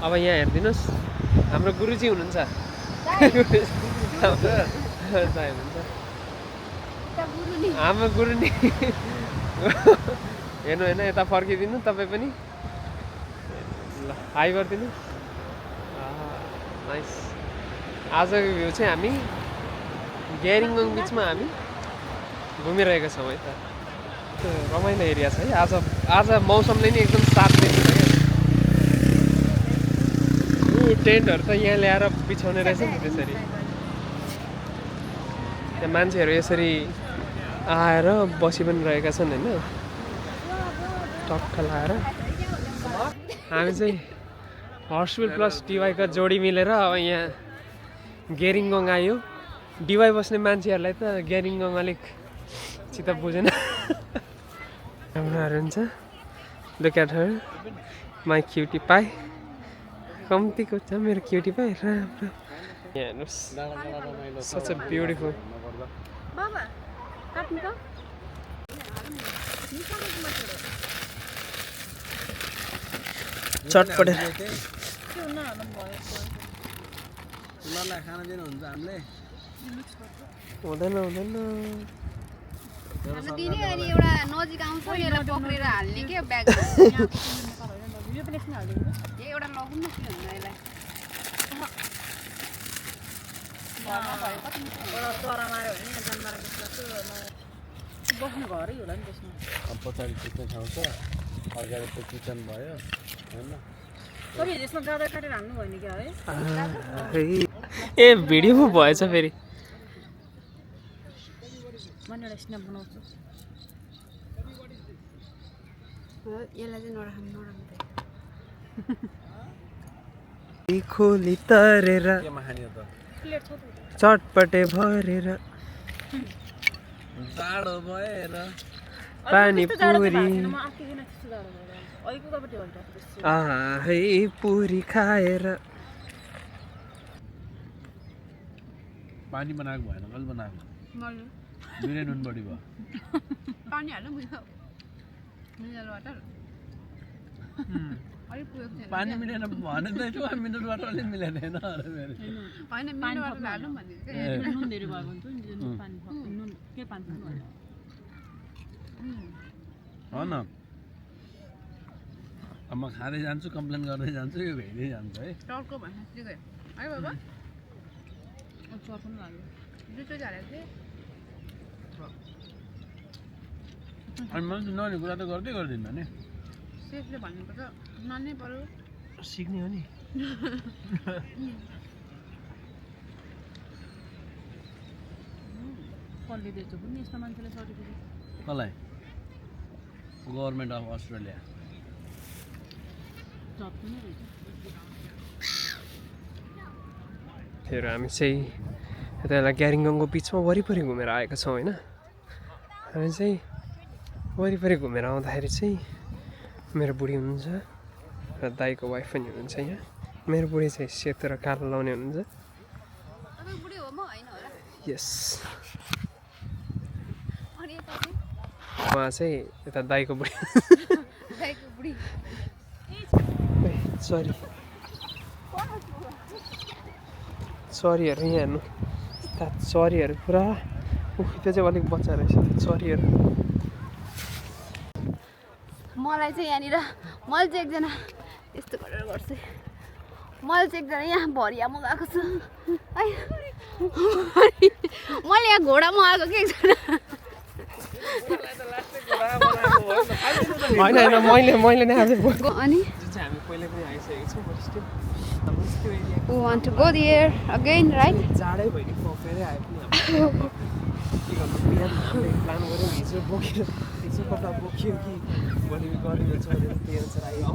अब यहाँ हेरिदिनुहोस् हाम्रो गुरुजी हुनुहुन्छ हाम्रो गुरु नि हेर्नु होइन यता फर्किदिनु तपाईँ पनि ल हाई गरिदिनु नाइस आजको भ्यू चाहिँ हामी ग्यारिङगङ बिचमा हामी घुमिरहेका छौँ है त रमाइलो एरिया छ है आज मौसमले नि एकदम साथ दिन्छ क्या टेन्टहरू त यहाँ ल्याएर बिछाउने रहेछ नि त्यसरी त्यहाँ मान्छेहरू यसरी आएर बसी पनि रहेका छन् होइन टक्क लाएर हामी चाहिँ हर्सफिल प्लस डिवाईका जोडी मिलेर अब यहाँ ग्यारिङगङ आयो डिवाई बस्ने मान्छेहरूलाई त ग्यारिङगङ अलिक चित्त बुझेन राम्रोहरू हुन्छ look at her my cutie pie कम्तीको छ मेरो क्युटी पाई राम्रो यहाँ हेर्नुहोस् सच अ ब्युटिफुल चटपटे हुँदैन एउटा नजिक आउँछ यसलाई पक्रेर हाल्ने के ब्याग एउटा लगौँ न के हुन्छ यसलाई बस्ने घरै होला नि त्यसमा अब पछाडि सुत्ने ठाउँ छ अगाडि त किचन भयो होइन तपाईँ यसमा गाडा काटेर हाल्नु भयो नि क्या है ए भिडियो पो भएछ फेरि मैले एउटा स्न्याप बनाउँछु यसलाई चाहिँ नराख्नु खोली तरेर केमा खाने त चटपटे भरेर जाडो भएर पानीपुरी है पुरी खाएर पानी बनाएको भएन कहिले बनाएको बिरे नुन बढी भयो पानी हाल्नु बुझ्यो मिनरल वाटर अलिक पुग्यो पानी मिलेन भने त मिनरल वाटर अलिक मिलेन होइन होइन मिनरल वाटर हाल्नु भनेको नुन धेरै भएको हुन्छ नि पानी नुन के पानी हो न अब म खाँदै जान्छु कम्प्लेन गर्दै जान्छु यो भेट्दै जान्छ है टाउको भन्नु ठिकै है बाबा चप पनि लाग्यो दुईटै हालेको थिएँ अनि मैले नहुने कुरा त गर्दै गर्दिनँ नि सेफले भन्नुपर्छ मान्नै पर्यो सिक्ने हो नि कसले दिएछ पनि यस्तो मान्छेलाई सर्टिफिकेट कसलाई गभर्मेन्ट अफ अस्ट्रेलिया जब पनि रहेछ फेरि हामी चाहिँ यता ग्यारिङगङको बिचमा वरिपरि घुमेर आएका छौँ होइन हामी चाहिँ वरिपरि घुमेर आउँदाखेरि चाहिँ मेरो बुढी हुनुहुन्छ र दाइको वाइफ पनि हुनुहुन्छ यहाँ मेरो बुढी चाहिँ सेतो र कालो लाउने हुनुहुन्छ यस उहाँ चाहिँ यता दाइको बुढी चरीहरू यहाँ हेर्नु यता चरीहरू पुरा त्यो चाहिँ अलिक बच्चा रहेछ चरीहरू मलाई चाहिँ यहाँनिर मैले चाहिँ एकजना यस्तो गरेर गर्छु मैले चाहिँ एकजना यहाँ भरियामा गएको छु है मैले यहाँ घोडामा आएको कि एकजना होइन मैले नै आज अनि हामी पहिले पनि आइसकेको छौँ we want to go there again, right? जाडै भयो नि फेरि आयो पनि के गर्नु बिहान हामीले प्लान गऱ्यौँ हिजो कपडा बोक्यो कि भोलि गर्नु छ भनेर त्यही अनुसार आयो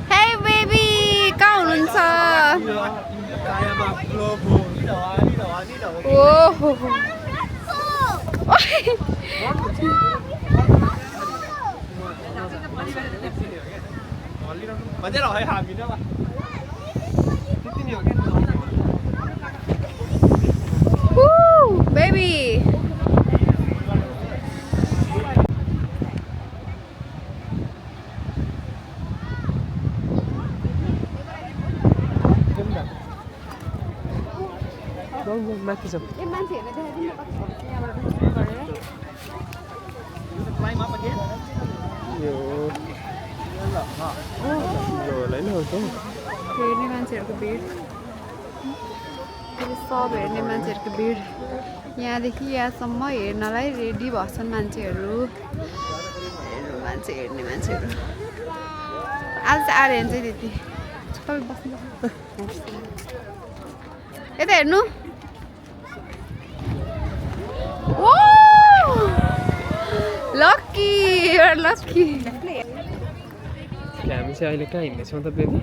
Hey baby, कहाँ हुनुहुन्छ? ओहो मजा है हामी न त्यति नै हो के baby माथि जाउँ ए मान्छेहरूले देखाइदिनु कति छ यहाँबाट गरेर यो होइन हेर्ने मान्छेहरूको भिड सब हेर्ने मान्छेहरूको भिड यहाँदेखि यहाँसम्म हेर्नलाई रेडी भएछन् मान्छेहरू हेर्ने मान्छेहरू आज चाहिँ आएर हेर्छ त्यति तपाईँ बस्नु यता हेर्नु लक्की लक्की हामी चाहिँ अहिले कहाँ हिँड्दैछौँ त बेबी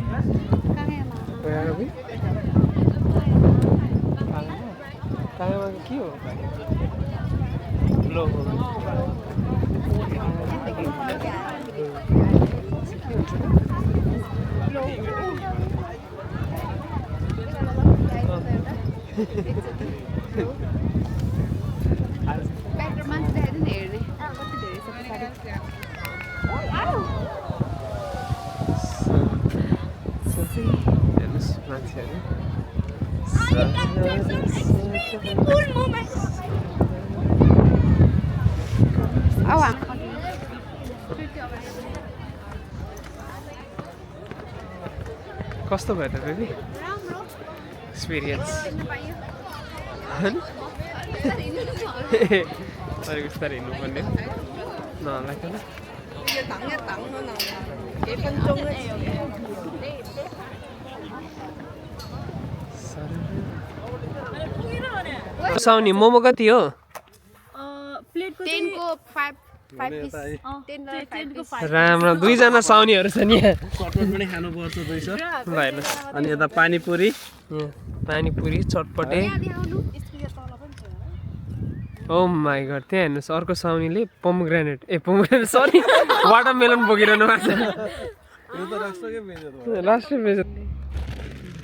कायामा के हो लो ब्याटर मान्छे देखाइदिनु हेर्ने कति धेरै छ पछाडि हेर्नुहोस् मान्छेहरू कस्तो भयो त बेबी एक्सपिरियन्स अलिक बिस्तारै हिँड्नुपर्ने नलाइकन साउनी मोमो कति हो टेनको 5 पिस 10 राम्रो दुईजना साउनीहरू छ नि यहाँ चटपट पनि खानुपर्छ रहेछ भएन अनि यता पानीपुरी पानीपुरी चटपटे ओ माई गड त्यहाँ हेर्नुहोस् अर्को साउनीले पोमग्रेनेट सरी वाटरमेलन बोकिरहनु भएको छ लास्टै बेच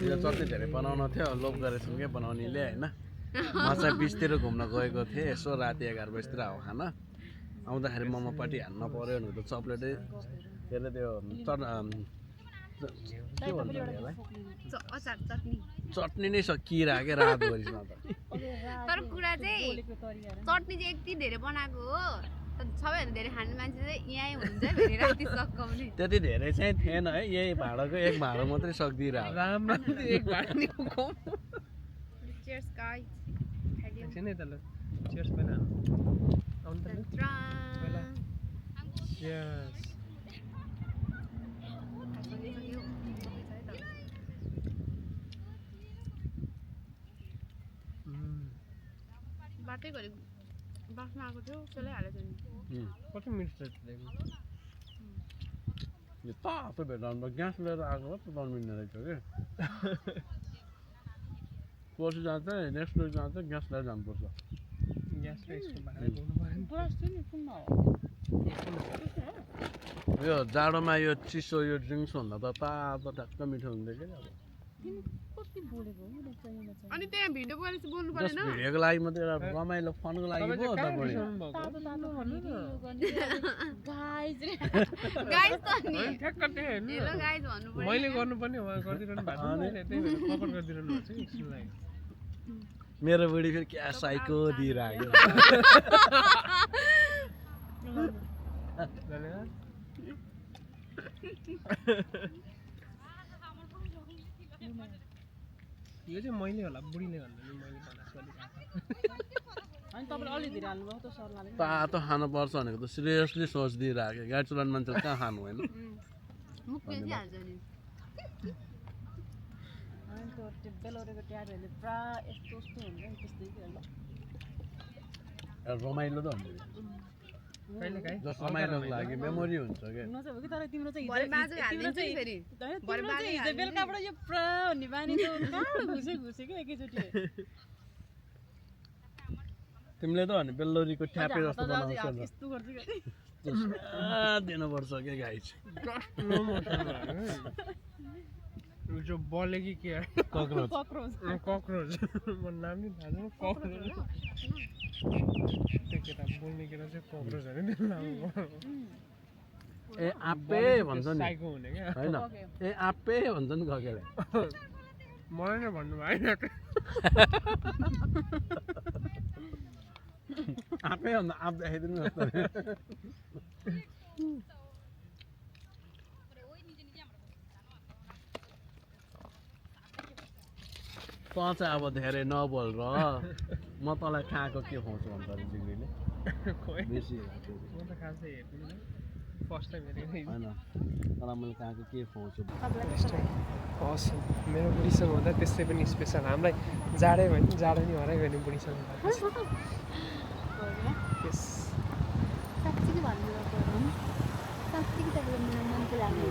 यो चटनी धेरै बनाउन थियो लोभ गरेछौँ क्या बनाउनेले होइन म चाहिँ बिचतिर घुम्न गएको थिएँ यसो राति 11 बजीतिर हो खाना आउँदाखेरि मोमोपट्टि हान्न पऱ्यो भने त चक्लेटै के अरे त्यो के भन्छ यसलाई चटनी नै सकिरा के रातभरिमा त तर कुरा चाहिँ चटनी चाहिँ यति धेरै बनाएको हो सबैभन्दा धेरै खाने मान्छे चाहिँ यहीँ हुन्छ फेरि राति सकाउने त्यति धेरै चाहिँ थिएन है यही भाँडाको एक भाँडो मात्रै सक्दिरहेको राम्रो एक भाँडा नि उकाउँ चियर्स गाइस एकछिन है त ल चियर्स पहिला आउनु त पहिला चियर्स बाटै गरी बस्न आएको थियो त्यसलाई हालेको थियो कति मिनट यो तातो भेटाउनु ग्यास लिएर आएको त बन्मिँदो रहेछ कि पर्सि जान्छ नेक्स्ट विक जान्छ ग्यास लिएर जानुपर्छ ग्यासले यसको भाडा धुनु पऱ्यो यो जाडोमा यो चिसो यो ड्रिङ्क्स भन्दा त तातो ट्याक्क मिठो हुँदै क्या अब अनि त्यहाँ भिडियो गरेर बोल्नु जस्ट पर्दैन भिडियोको लागि मात्रै एउटा रमाइलो फनको लागि पो त बढी गाइस त नि ठ्याक्क त्यही हेर्नु हेलो गाइस भन्नु पर्यो मैले गर्नुपर्ने उहाँ गरिदिरहनु भएको त्यही भएर कभर गरिदिरहनु भएको छ एकछिन लागि मेरो बुढी फेरि क्या साइको दिइरहेको यो चाहिँ मैले होला बुढीले भन्दा नि मैले तातो खानु पर्छ भनेको त सिरियसली सोचिदिइरहेको गाडी चलाउने मान्छेले कहाँ खानु होइन मुख बेसी हाल्छ नि रमाइलो त हुन्छ कहिले काहीँ जस रमाइलोको लागि मेमोरी हुन्छ क्या भरे बाजु हाल्दिन्छ नि फेरि भरे बाजु बेलुकाबाट यो पुरा भन्ने बानी त घुसे क्या एकैचोटि तिमीले त भने बेल्लोरीको ठ्यापे जस्तो बनाउँछ यस्तो गर्छु क्या दिनुपर्छ क्या गाई जो बले कि के कक्रोच कक्रोच म नाम नि थाहा छैन कक्रोच त्यो केटा बोल्ने केटा चाहिँ कक्रोच होइन त्यो नाम ए आपे भन्छ नि साइको हुने क्या होइन ए आपे भन्छ नि ककेले मलाई नै भन्नु भएन त आफै भन्दा आफ देखाइदिनु जस्तो तँ चाहिँ अब धेरै नबोल र म तँलाई कहाँको के खुवाउँछु भन्छ अरे जिग्रीले खोइ बेसी म त खासै हेर्दिनँ फर्स्ट टाइम हेरेको होइन तर मैले कहाँको के खुवाउँछु हस् मेरो बुढीसँग हुँदा त्यस्तै पनि स्पेसल हामीलाई जाडै भयो नि जाडो नि हराइ गयो नि बुढीसँग यस साँच्चीकै भन्नुभएको हो साँच्चीकै तपाईँको मेरो मन चाहिँ लाग्नु